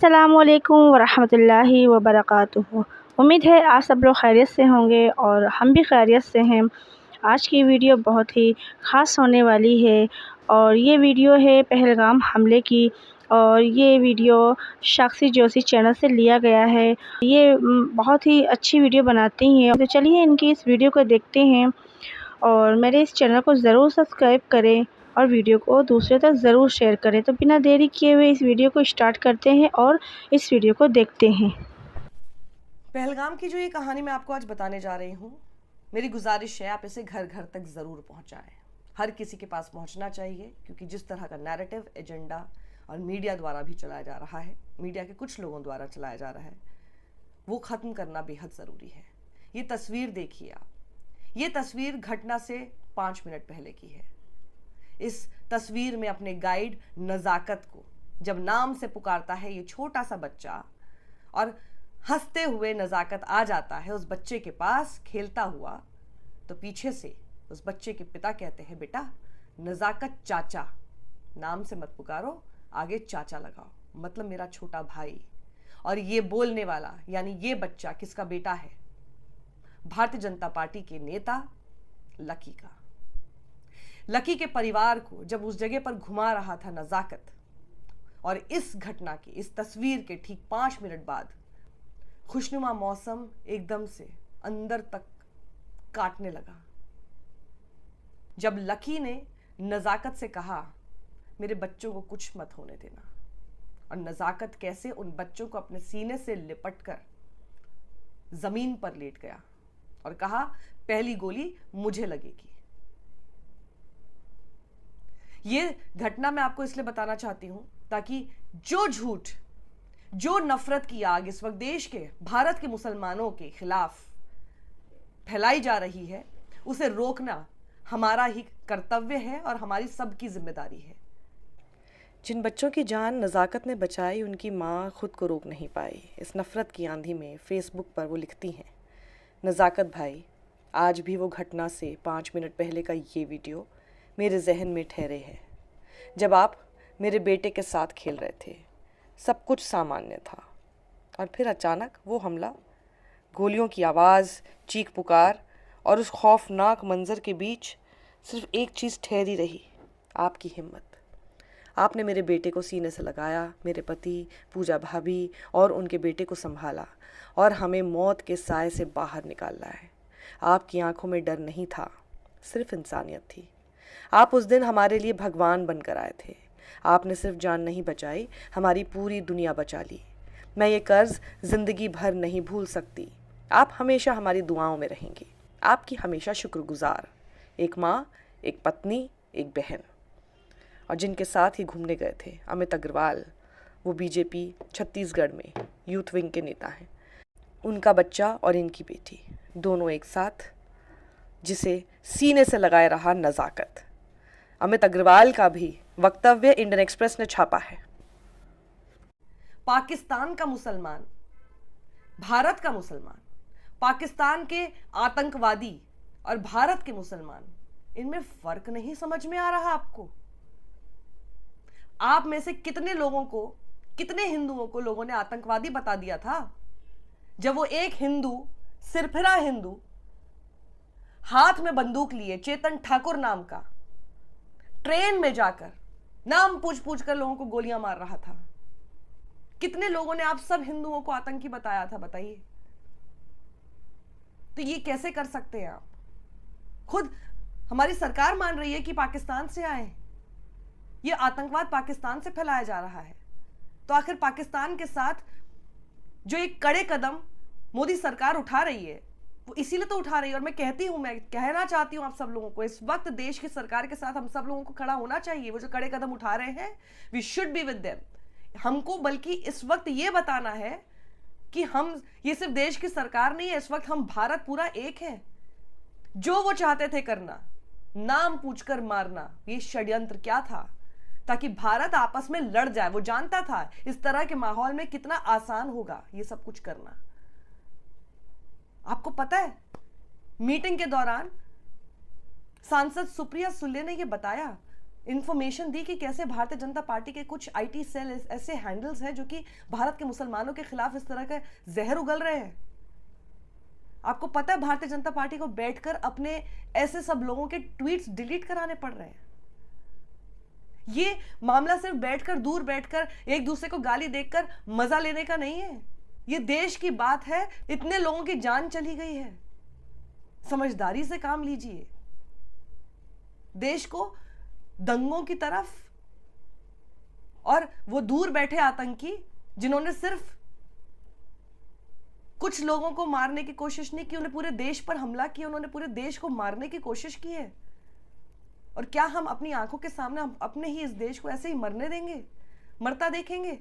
अस्सलामुअलैकुम वरहमतुल्लाहि वबरकातुहू। उम्मीद है आप सब लोग खैरियत से होंगे और हम भी खैरियत से हैं। आज की वीडियो बहुत ही ख़ास होने वाली है और ये वीडियो है पहलगाम हमले की और ये वीडियो साक्षी जोशी चैनल से लिया गया है। ये बहुत ही अच्छी वीडियो बनाती हैं, तो चलिए इनकी इस वीडियो को देखते हैं और मेरे इस चैनल को ज़रूर सब्सक्राइब करें और वीडियो को दूसरे तक ज़रूर शेयर करें। तो बिना देरी किए हुए इस वीडियो को स्टार्ट करते हैं और इस वीडियो को देखते हैं। पहलगाम की जो ये कहानी मैं आपको आज बताने जा रही हूँ, मेरी गुजारिश है आप इसे घर घर तक ज़रूर पहुँचाएं। हर किसी के पास पहुँचना चाहिए, क्योंकि जिस तरह का नैरेटिव एजेंडा और मीडिया द्वारा भी चलाया जा रहा है, मीडिया के कुछ लोगों द्वारा चलाया जा रहा है, वो ख़त्म करना बेहद ज़रूरी है। ये तस्वीर देखिए आप, ये तस्वीर घटना से 5 मिनट पहले की है। इस तस्वीर में अपने गाइड नज़ाकत को जब नाम से पुकारता है ये छोटा सा बच्चा, और हंसते हुए नज़ाकत आ जाता है उस बच्चे के पास खेलता हुआ, तो पीछे से उस बच्चे के पिता कहते हैं, बेटा नज़ाकत चाचा, नाम से मत पुकारो, आगे चाचा लगाओ, मतलब मेरा छोटा भाई। और ये बोलने वाला यानी ये बच्चा किसका बेटा है? भारतीय जनता पार्टी के नेता लकी का। लकी के परिवार को जब उस जगह पर घुमा रहा था नज़ाकत, और इस घटना की इस तस्वीर के ठीक 5 मिनट बाद खुशनुमा मौसम एकदम से अंदर तक काटने लगा। जब लकी ने नज़ाकत से कहा, मेरे बच्चों को कुछ मत होने देना, और नज़ाकत कैसे उन बच्चों को अपने सीने से लिपटकर जमीन पर लेट गया और कहा, पहली गोली मुझे लगेगी। ये घटना मैं आपको इसलिए बताना चाहती हूं ताकि जो झूठ, जो नफरत की आग इस वक्त देश के, भारत के मुसलमानों के खिलाफ फैलाई जा रही है, उसे रोकना हमारा ही कर्तव्य है और हमारी सबकी जिम्मेदारी है। जिन बच्चों की जान नज़ाकत ने बचाई, उनकी माँ खुद को रोक नहीं पाई। इस नफरत की आंधी में फेसबुक पर वो लिखती हैं, नज़ाकत भाई, आज भी वो घटना से 5 मिनट पहले का ये वीडियो मेरे जहन में ठहरे है, जब आप मेरे बेटे के साथ खेल रहे थे, सब कुछ सामान्य था, और फिर अचानक वो हमला, गोलियों की आवाज़, चीख पुकार, और उस खौफनाक मंजर के बीच सिर्फ एक चीज़ ठहरी रही, आपकी हिम्मत। आपने मेरे बेटे को सीने से लगाया, मेरे पति, पूजा भाभी और उनके बेटे को संभाला, और हमें मौत के साए से बाहर निकाल लाए। आपकी आंखों में डर नहीं था, सिर्फ इंसानियत थी। आप उस दिन हमारे लिए भगवान बनकर आए थे। आपने सिर्फ जान नहीं बचाई, हमारी पूरी दुनिया बचा ली। मैं ये कर्ज ज़िंदगी भर नहीं भूल सकती। आप हमेशा हमारी दुआओं में रहेंगी। आपकी हमेशा शुक्रगुजार, एक माँ, एक पत्नी, एक बहन। और जिनके साथ ही घूमने गए थे अमित अग्रवाल, वो बीजेपी छत्तीसगढ़ में यूथ विंग के नेता हैं, उनका बच्चा और इनकी बेटी, दोनों एक साथ, जिसे सीने से लगाए रहा नज़ाकत। अमित अग्रवाल का भी वक्तव्य इंडियन एक्सप्रेस ने छापा है। पाकिस्तान का मुसलमान, भारत का मुसलमान, पाकिस्तान के आतंकवादी और भारत के मुसलमान, इनमें फर्क नहीं समझ में आ रहा आपको? आप में से कितने लोगों को, कितने हिंदुओं को लोगों ने आतंकवादी बता दिया था, जब वो एक हिंदू, सिरफिरा हिंदू, हाथ में बंदूक लिए, चेतन ठाकुर नाम का, ट्रेन में जाकर नाम पूछ पूछ कर लोगों को गोलियां मार रहा था। कितने लोगों ने आप सब हिंदुओं को आतंकी बताया था, बताइए। तो ये कैसे कर सकते हैं आप? खुद हमारी सरकार मान रही है कि पाकिस्तान से आए, ये आतंकवाद पाकिस्तान से फैलाया जा रहा है। तो आखिर पाकिस्तान के साथ जो एक कड़े कदम मोदी सरकार उठा रही है, वो इसीलिए तो उठा रही है। और मैं कहना चाहती हूं आप सब लोगों को, इस वक्त देश की सरकार के साथ हम सब लोगों को खड़ा होना चाहिए। वो जो कड़े कदम उठा रहे हैं, we should be with them. हमको बल्कि इस वक्त ये बताना है कि हम, ये सिर्फ देश की सरकार नहीं है, इस वक्त हम भारत पूरा एक है। जो वो चाहते थे करना, नाम पूछकर मारना, ये षड्यंत्र क्या था? ताकि भारत आपस में लड़ जाए। वो जानता था इस तरह के माहौल में कितना आसान होगा ये सब कुछ करना। आपको पता है, मीटिंग के दौरान सांसद सुप्रिया सुले ने यह बताया इंफॉर्मेशन दी कि कैसे भारतीय जनता पार्टी के कुछ आईटी सेल ऐसे हैंडल्स हैं जो कि भारत के मुसलमानों के खिलाफ इस तरह का जहर उगल रहे हैं। आपको पता है भारतीय जनता पार्टी को बैठकर अपने ऐसे सब लोगों के ट्वीट्स डिलीट कराने पड़ रहे हैं। ये मामला सिर्फ बैठकर दूर बैठकर एक दूसरे को गाली देकर मजा लेने का नहीं है, ये देश की बात है। इतने लोगों की जान चली गई है, समझदारी से काम लीजिए। देश को दंगों की तरफ, और वो दूर बैठे आतंकी जिन्होंने सिर्फ कुछ लोगों को मारने की कोशिश नहीं की, उन्हें पूरे देश पर हमला किया, उन्होंने पूरे देश को मारने की कोशिश की है। और क्या हम अपनी आंखों के सामने हम अपने ही इस देश को ऐसे ही मरने देंगे, मरता देखेंगे?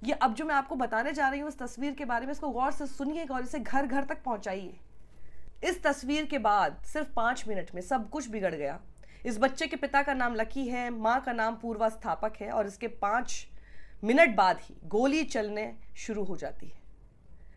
ये अब जो मैं आपको बताने जा रही हूं इस तस्वीर के बारे में, इसको गौर से सुनिएगा और इसे घर घर तक पहुंचाइए। इस तस्वीर के बाद सिर्फ 5 मिनट में सब कुछ बिगड़ गया। इस बच्चे के पिता का नाम लकी है, मां का नाम पूर्वा स्थापक है, और इसके 5 मिनट बाद ही गोली चलने शुरू हो जाती है।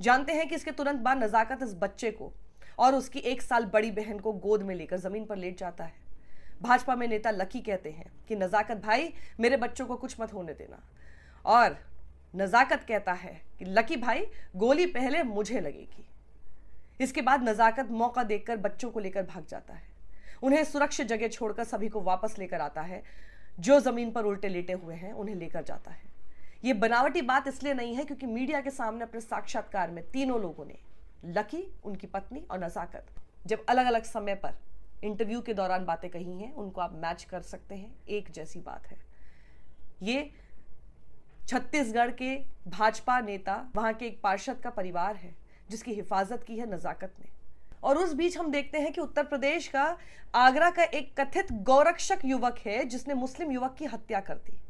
जानते हैं कि इसके तुरंत बाद नजाकत इस बच्चे को और उसकी 1 साल बड़ी बहन को गोद में लेकर जमीन पर लेट जाता है। भाजपा में नेता लकी कहते हैं कि नजाकत भाई, मेरे बच्चों को कुछ मत होने देना, और नजाकत कहता है कि लकी भाई, गोली पहले मुझे लगेगी। इसके बाद नजाकत मौका देखकर बच्चों को लेकर भाग जाता है, उन्हें सुरक्षित जगह छोड़कर सभी को वापस लेकर आता है। जो जमीन पर उल्टे लेटे हुए हैं उन्हें लेकर जाता है। यह बनावटी बात इसलिए नहीं है क्योंकि मीडिया के सामने अपने साक्षात्कार में तीनों लोगों ने, लकी, उनकी पत्नी और नजाकत, जब अलग अलग समय पर इंटरव्यू के दौरान बातें कही हैं, उनको आप मैच कर सकते हैं। एक जैसी बात है। ये छत्तीसगढ़ के भाजपा नेता, वहां के एक पार्षद का परिवार है जिसकी हिफाजत की है नजाकत ने। और उस बीच हम देखते हैं कि उत्तर प्रदेश का आगरा का एक कथित गौरक्षक युवक है जिसने मुस्लिम युवक की हत्या कर दी।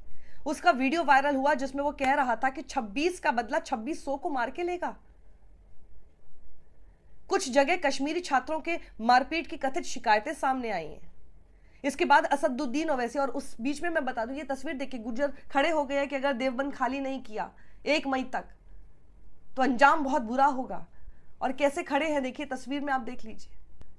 उसका वीडियो वायरल हुआ जिसमें वो कह रहा था कि 26 का बदला 2600 को मार के लेगा। कुछ जगह कश्मीरी छात्रों के मारपीट की कथित शिकायतें सामने आई हैं। इसके बाद असदुद्दीन ओवैसी, और उस बीच में मैं बता दूं, ये तस्वीर देखिए, गुर्जर खड़े हो गए हैं कि अगर देवबंद खाली नहीं किया 1 मई तक तो अंजाम बहुत बुरा होगा। और कैसे खड़े हैं देखिए तस्वीर में, आप देख लीजिए।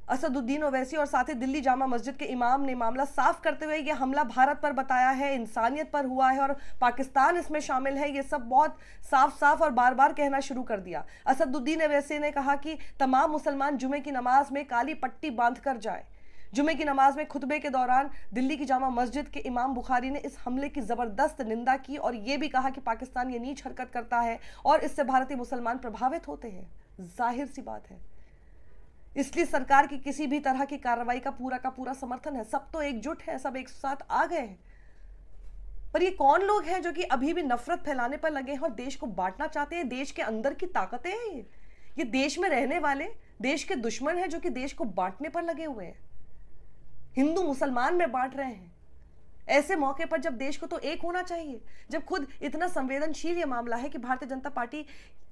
असदुद्दीन ओवैसी और साथ ही दिल्ली जामा मस्जिद के इमाम ने मामला साफ करते हुए यह हमला भारत पर बताया है, इंसानियत पर हुआ है और पाकिस्तान इसमें शामिल है। ये सब बहुत साफ साफ और बार बार कहना शुरू कर दिया। असदुद्दीन ओवैसी ने कहा कि तमाम मुसलमान जुमे की नमाज में काली पट्टी बांध कर जाए। जुमे की नमाज में खुतबे के दौरान दिल्ली की जामा मस्जिद के इमाम बुखारी ने इस हमले की जबरदस्त निंदा की और यह भी कहा कि पाकिस्तान ये नीच हरकत करता है और इससे भारतीय मुसलमान प्रभावित होते हैं। जाहिर सी बात है, इसलिए सरकार की किसी भी तरह की कार्रवाई का पूरा समर्थन है। सब तो एकजुट है, सब एक साथ आ गए हैं। पर ये कौन लोग हैं जो कि अभी भी नफरत फैलाने पर लगे हैं और देश को बांटना चाहते हैं? देश के अंदर की ताकतें हैं ये देश में रहने वाले देश के दुश्मन हैं जो कि देश को बांटने पर लगे हुए हैं, हिंदू मुसलमान में बांट रहे हैं। ऐसे मौके पर जब देश को तो एक होना चाहिए, जब खुद इतना संवेदनशील ये मामला है कि भारतीय जनता पार्टी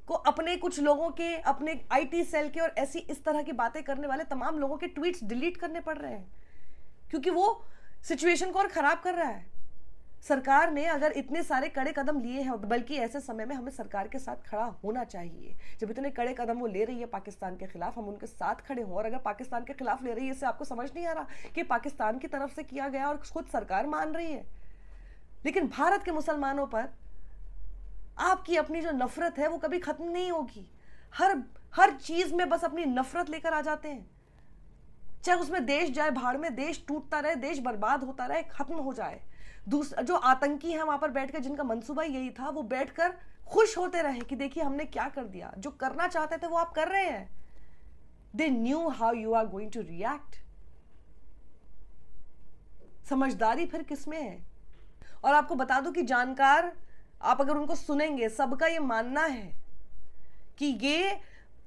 को अपने कुछ लोगों के, अपने आईटी सेल के और ऐसी इस तरह की बातें करने वाले तमाम लोगों के ट्वीट्स डिलीट करने पड़ रहे हैं क्योंकि वो सिचुएशन को और खराब कर रहा है। सरकार ने अगर इतने सारे कड़े कदम लिए हैं, बल्कि ऐसे समय में हमें सरकार के साथ खड़ा होना चाहिए। जब इतने कड़े कदम वो ले रही है पाकिस्तान के खिलाफ, हम उनके साथ खड़े हों। और अगर पाकिस्तान के खिलाफ ले रही है, इससे आपको समझ नहीं आ रहा कि पाकिस्तान की तरफ से किया गया और खुद सरकार मान रही है। लेकिन भारत के मुसलमानों पर आपकी अपनी जो नफरत है वो कभी खत्म नहीं होगी। हर चीज में बस अपनी नफरत लेकर आ जाते हैं, चाहे उसमें देश जाए भाड़ में, देश टूटता रहे, देश बर्बाद होता रहे, खत्म हो जाए। जो आतंकी हैं वहां पर बैठकर, जिनका मंसूबा यही था, वो बैठकर खुश होते रहे कि देखिए हमने क्या कर दिया। जो करना चाहते थे वो आप कर रहे हैं। They knew how you are going to react. समझदारी फिर किसमें है? और आपको बता दूं कि जानकार, आप अगर उनको सुनेंगे, सबका ये मानना है कि ये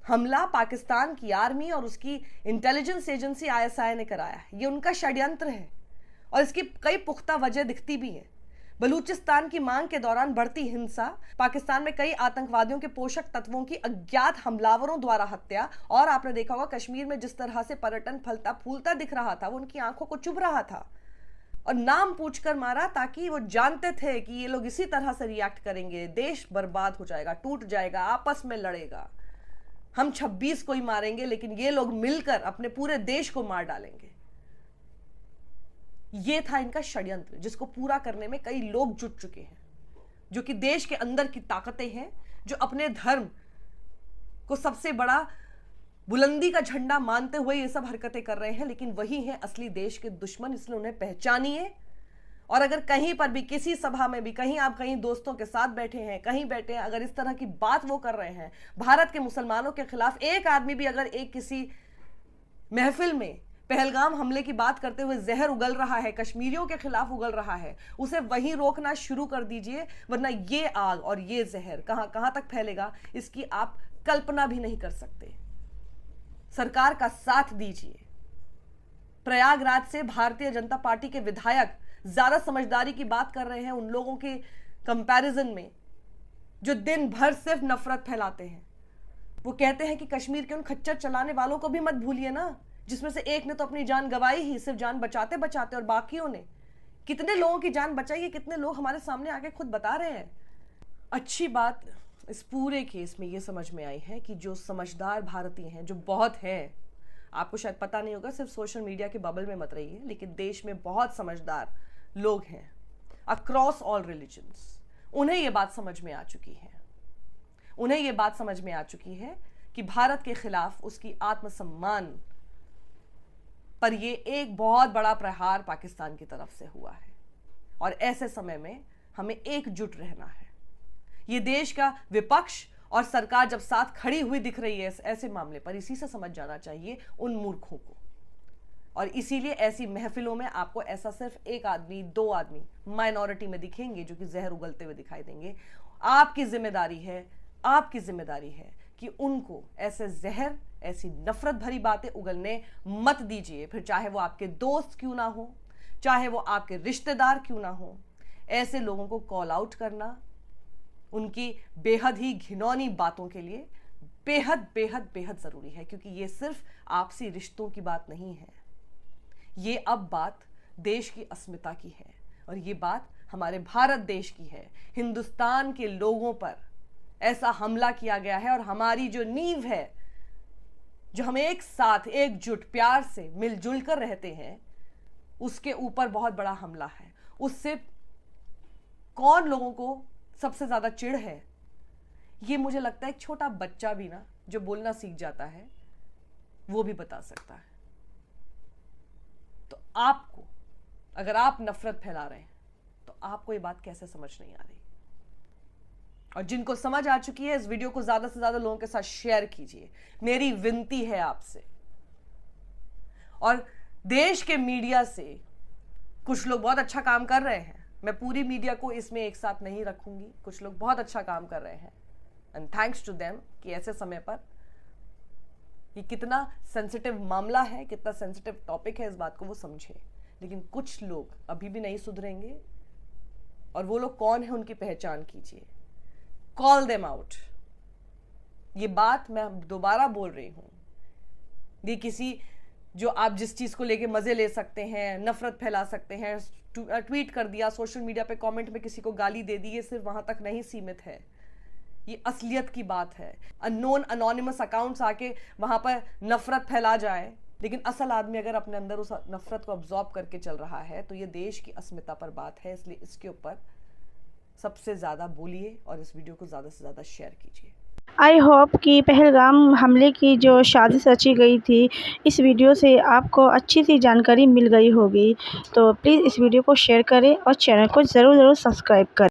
हमला पाकिस्तान की आर्मी और उसकी इंटेलिजेंस एजेंसी ISI ने कराया है। ये उनका षड्यंत्र है और इसकी कई पुख्ता वजह दिखती भी है। बलूचिस्तान की मांग के दौरान बढ़ती हिंसा, पाकिस्तान में कई आतंकवादियों के पोषक तत्वों की अज्ञात हमलावरों द्वारा हत्या, और आपने देखा होगा कश्मीर में जिस तरह से पर्यटन फलता फूलता दिख रहा था, वो उनकी आंखों को चुभ रहा था और नाम पूछकर मारा ताकि वो जानते थे कि ये लोग इसी तरह से रिएक्ट करेंगे, देश बर्बाद हो जाएगा, टूट जाएगा, आपस में लड़ेगा। हम 26 को ही मारेंगे लेकिन ये लोग मिलकर अपने पूरे देश को मार डालेंगे। ये था इनका षड्यंत्र, जिसको पूरा करने में कई लोग जुट चुके हैं, जो कि देश के अंदर की ताकतें हैं, जो अपने धर्म को सबसे बड़ा बुलंदी का झंडा मानते हुए ये सब हरकतें कर रहे हैं, लेकिन वही हैं असली देश के दुश्मन। इसलिए उन्हें पहचानिए। और अगर कहीं पर भी, किसी सभा में भी, कहीं आप कहीं दोस्तों के साथ बैठे हैं, कहीं बैठे हैं, अगर इस तरह की बात वो कर रहे हैं भारत के मुसलमानों के खिलाफ, एक आदमी भी अगर एक किसी महफिल में पहलगाम हमले की बात करते हुए जहर उगल रहा है, कश्मीरियों के खिलाफ उगल रहा है, उसे वहीं रोकना शुरू कर दीजिए, वरना ये आग और ये जहर कहां कहां तक फैलेगा, इसकी आप कल्पना भी नहीं कर सकते। सरकार का साथ दीजिए। प्रयागराज से भारतीय जनता पार्टी के विधायक ज्यादा समझदारी की बात कर रहे हैं उन लोगों के कंपैरिजन में जो दिन भर सिर्फ नफरत फैलाते हैं। वो कहते हैं कि कश्मीर के उन खच्चर चलाने वालों को भी मत भूलिए ना, जिसमें से एक ने तो अपनी जान गंवाई ही, सिर्फ जान बचाते बचाते, और बाकियों ने कितने लोगों की जान बचाई है, कितने लोग हमारे सामने आके खुद बता रहे हैं। अच्छी बात इस पूरे केस में ये समझ में आई है कि जो समझदार भारतीय हैं, जो बहुत हैं, आपको शायद पता नहीं होगा, सिर्फ सोशल मीडिया के बबल में मत रहिए, लेकिन देश में बहुत समझदार लोग हैं अक्रॉस ऑल रिलीजन्स। उन्हें यह बात समझ में आ चुकी है, उन्हें यह बात समझ में आ चुकी है कि भारत के खिलाफ उसकी आत्मसम्मान पर यह एक बहुत बड़ा प्रहार पाकिस्तान की तरफ से हुआ है। और ऐसे समय में हमें एकजुट रहना है। यह देश का विपक्ष और सरकार जब साथ खड़ी हुई दिख रही है ऐसे मामले पर, इसी से समझ जाना चाहिए उन मूर्खों को। और इसीलिए ऐसी महफिलों में आपको ऐसा सिर्फ एक आदमी, दो आदमी माइनॉरिटी में दिखेंगे जो कि जहर उगलते हुए दिखाई देंगे। आपकी जिम्मेदारी है कि उनको ऐसे जहर, ऐसी नफरत भरी बातें उगलने मत दीजिए। फिर चाहे वो आपके दोस्त क्यों ना हो, चाहे वो आपके रिश्तेदार क्यों ना हो, ऐसे लोगों को कॉल आउट करना उनकी बेहद ही घिनौनी बातों के लिए बेहद बेहद बेहद जरूरी है। क्योंकि ये सिर्फ आपसी रिश्तों की बात नहीं है, ये अब बात देश की अस्मिता की है, और ये बात हमारे भारत देश की है। हिंदुस्तान के लोगों पर ऐसा हमला किया गया है, और हमारी जो नींव है, जो हम एक साथ एकजुट प्यार से मिलजुल कर रहते हैं, उसके ऊपर बहुत बड़ा हमला है। उससे कौन लोगों को सबसे ज्यादा चिढ़ है, ये मुझे लगता है एक छोटा बच्चा भी ना, जो बोलना सीख जाता है, वो भी बता सकता है। तो आपको, अगर आप नफरत फैला रहे हैं, तो आपको ये बात कैसे समझ नहीं आ रही? और जिनको समझ आ चुकी है, इस वीडियो को ज्यादा से ज्यादा लोगों के साथ शेयर कीजिए, मेरी विनती है आपसे। और देश के मीडिया से कुछ लोग बहुत अच्छा काम कर रहे हैं, मैं पूरी मीडिया को इसमें एक साथ नहीं रखूंगी, कुछ लोग बहुत अच्छा काम कर रहे हैं, एंड थैंक्स टू देम कि ऐसे समय पर ये कितना सेंसिटिव मामला है, कितना सेंसिटिव टॉपिक है, इस बात को वो समझे। लेकिन कुछ लोग अभी भी नहीं सुधरेंगे, और वो लोग कौन है उनकी पहचान कीजिए, कॉल देम आउट। ये बात मैं दोबारा बोल रही हूं, ये किसी जो आप जिस चीज को लेके मजे ले सकते हैं, नफरत फैला सकते हैं, ट्वीट कर दिया, सोशल मीडिया पे कमेंट में किसी को गाली दे दी, ये सिर्फ वहां तक नहीं सीमित है, ये असलियत की बात है। अननोन अनोनिमस अकाउंट्स आके वहां पर नफरत फैला जाए, लेकिन असल आदमी अगर अपने अंदर उस नफरत को अब्जॉर्ब करके चल रहा है, तो ये देश की अस्मिता पर बात है। इसलिए इसके ऊपर सबसे ज़्यादा बोलिए और इस वीडियो को ज़्यादा से ज़्यादा शेयर कीजिए। आई होप कि पहलगाम हमले की जो साजिश रची गई थी, इस वीडियो से आपको अच्छी सी जानकारी मिल गई होगी। तो प्लीज़ इस वीडियो को शेयर करें और चैनल को ज़रूर सब्सक्राइब करें।